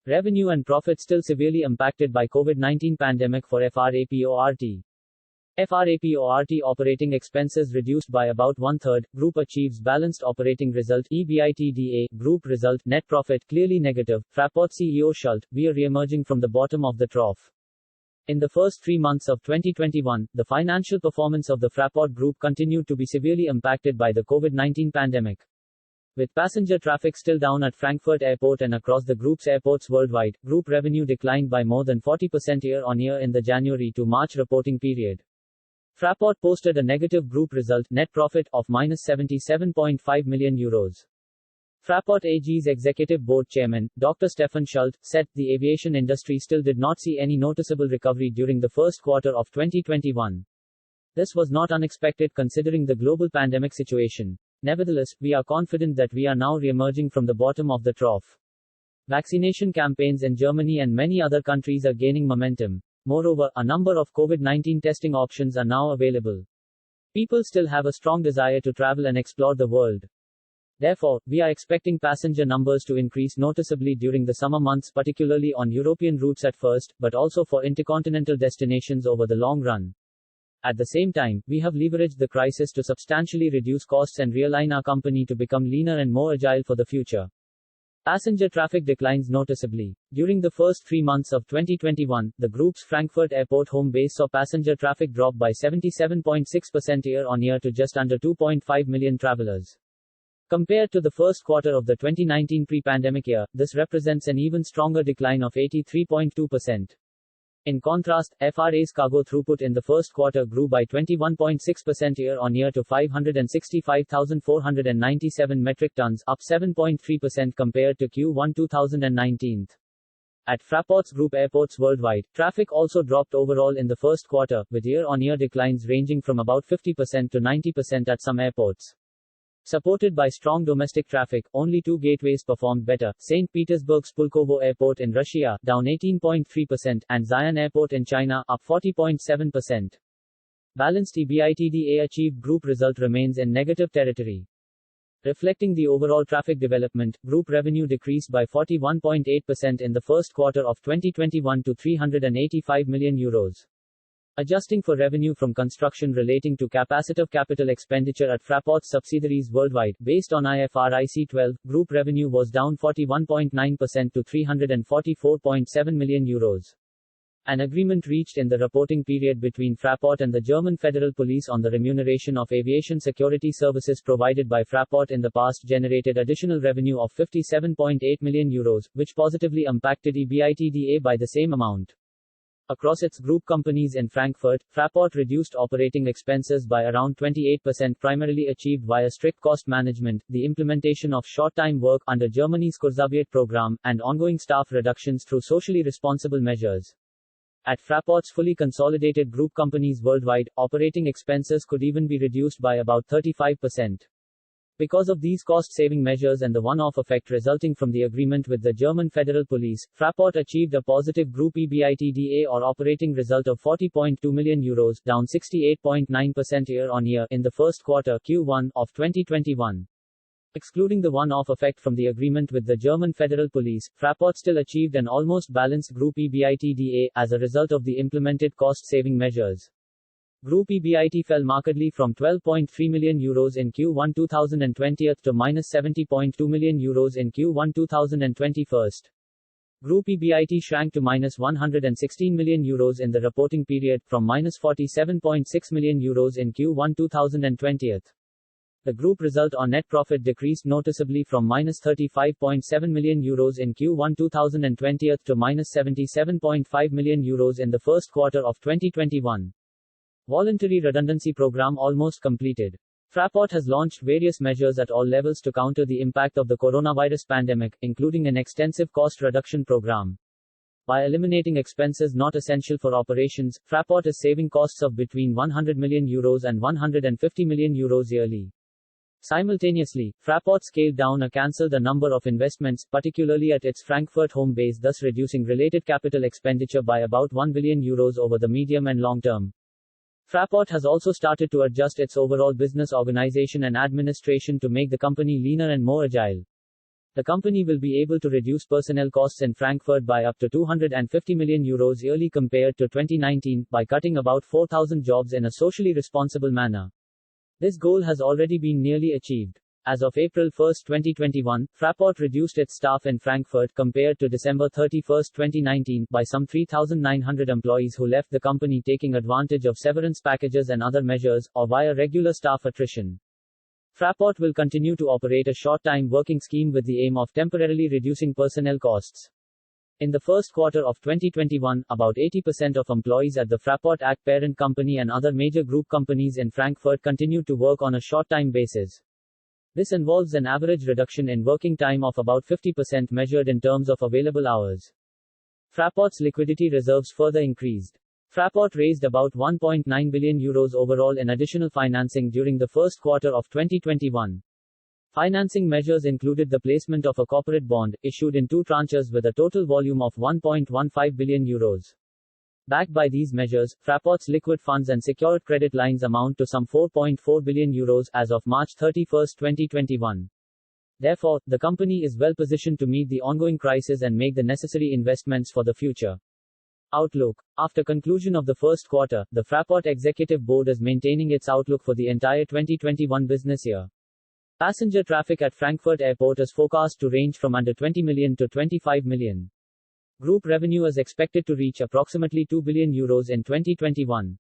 Revenue and profit still severely impacted by COVID-19 pandemic for Fraport. Fraport operating expenses reduced by about one-third. Group achieves balanced operating result. EBITDA, group result, net profit clearly negative. Fraport CEO Schulte, we are reemerging from the bottom of the trough. In the first 3 months of 2021, the financial performance of the Fraport Group continued to be severely impacted by the COVID-19 pandemic. With passenger traffic still down at Frankfurt Airport and across the group's airports worldwide, group revenue declined by more than 40% year-on-year in the January to March reporting period. Fraport posted a negative group result, net profit, of -77.5 million euros. Fraport AG's executive board chairman, Dr. Stefan Schulte, said, the aviation industry still did not see any noticeable recovery during the first quarter of 2021. This was not unexpected considering the global pandemic situation. Nevertheless, we are confident that we are now re-emerging from the bottom of the trough. Vaccination campaigns in Germany and many other countries are gaining momentum. Moreover, a number of COVID-19 testing options are now available. People still have a strong desire to travel and explore the world. Therefore, we are expecting passenger numbers to increase noticeably during the summer months, particularly on European routes at first, but also for intercontinental destinations over the long run. At the same time, we have leveraged the crisis to substantially reduce costs and realign our company to become leaner and more agile for the future. Passenger traffic declines noticeably. During the first 3 months of 2021, the group's Frankfurt Airport home base saw passenger traffic drop by 77.6% year-on-year to just under 2.5 million travelers. Compared to the first quarter of the 2019 pre-pandemic year, this represents an even stronger decline of 83.2%. In contrast, FRA's cargo throughput in the first quarter grew by 21.6% year-on-year to 565,497 metric tons, up 7.3% compared to Q1 2019. At Fraport's group airports worldwide, traffic also dropped overall in the first quarter, with year-on-year declines ranging from about 50% to 90% at some airports. Supported by strong domestic traffic, only 2 gateways performed better: St. Petersburg's Pulkovo Airport in Russia, down 18.3%, and Xi'an Airport in China, up 40.7%. Balanced EBITDA achieved group result remains in negative territory. Reflecting the overall traffic development, group revenue decreased by 41.8% in the first quarter of 2021 to 385 million euros. Adjusting for revenue from construction relating to capacitive capital expenditure at Fraport's subsidiaries worldwide, based on IFRIC 12, group revenue was down 41.9% to 344.7 million euros. An agreement reached in the reporting period between Fraport and the German Federal Police on the remuneration of aviation security services provided by Fraport in the past generated additional revenue of 57.8 million euros, which positively impacted EBITDA by the same amount. Across its group companies in Frankfurt, Fraport reduced operating expenses by around 28%, primarily achieved via strict cost management, the implementation of short-time work under Germany's Kurzarbeit program, and ongoing staff reductions through socially responsible measures. At Fraport's fully consolidated group companies worldwide, operating expenses could even be reduced by about 35%. Because of these cost-saving measures and the one-off effect resulting from the agreement with the German Federal Police, Fraport achieved a positive group EBITDA or operating result of 40.2 million euros, down 68.9% year-on-year in the first quarter Q1 of 2021. Excluding the one-off effect from the agreement with the German Federal Police, Fraport still achieved an almost balanced group EBITDA as a result of the implemented cost-saving measures. Group EBIT fell markedly from 12.3 million euros in Q1 2020 to -70.2 million euros in Q1 2021. Group EBIT shrank to -116 million euros in the reporting period, from -47.6 million euros in Q1 2020. The group result on net profit decreased noticeably from -35.7 million euros in Q1 2020 to -77.5 million euros in the first quarter of 2021. Voluntary redundancy program almost completed. Fraport has launched various measures at all levels to counter the impact of the coronavirus pandemic, including an extensive cost reduction program. By eliminating expenses not essential for operations, Fraport is saving costs of between 100 million euros and 150 million euros yearly. Simultaneously, Fraport scaled down or cancelled a number of investments, particularly at its Frankfurt home base, thus reducing related capital expenditure by about 1 billion euros over the medium and long term. Fraport has also started to adjust its overall business organization and administration to make the company leaner and more agile. The company will be able to reduce personnel costs in Frankfurt by up to €250 million yearly compared to 2019, by cutting about 4,000 jobs in a socially responsible manner. This goal has already been nearly achieved. As of April 1, 2021, Fraport reduced its staff in Frankfurt compared to December 31, 2019, by some 3,900 employees who left the company taking advantage of severance packages and other measures, or via regular staff attrition. Fraport will continue to operate a short-time working scheme with the aim of temporarily reducing personnel costs. In the first quarter of 2021, about 80% of employees at the Fraport AG parent company and other major group companies in Frankfurt continued to work on a short-time basis. This involves an average reduction in working time of about 50% measured in terms of available hours. Fraport's liquidity reserves further increased. Fraport raised about €1.9 billion overall in additional financing during the first quarter of 2021. Financing measures included the placement of a corporate bond, issued in 2 tranches with a total volume of €1.15 billion. Backed by these measures, Fraport's liquid funds and secured credit lines amount to some €4.4 billion as of March 31, 2021. Therefore, the company is well positioned to meet the ongoing crisis and make the necessary investments for the future. Outlook. After conclusion of the first quarter, the Fraport Executive Board is maintaining its outlook for the entire 2021 business year. Passenger traffic at Frankfurt Airport is forecast to range from under 20 million to 25 million. Group revenue is expected to reach approximately €2 billion in 2021.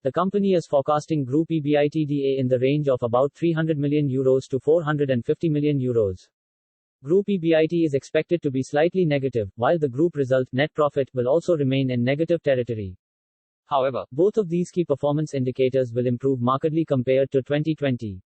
The company is forecasting group EBITDA in the range of about €300 million to €450 million. Group EBIT is expected to be slightly negative, while the group result, net profit, will also remain in negative territory. However, both of these key performance indicators will improve markedly compared to 2020.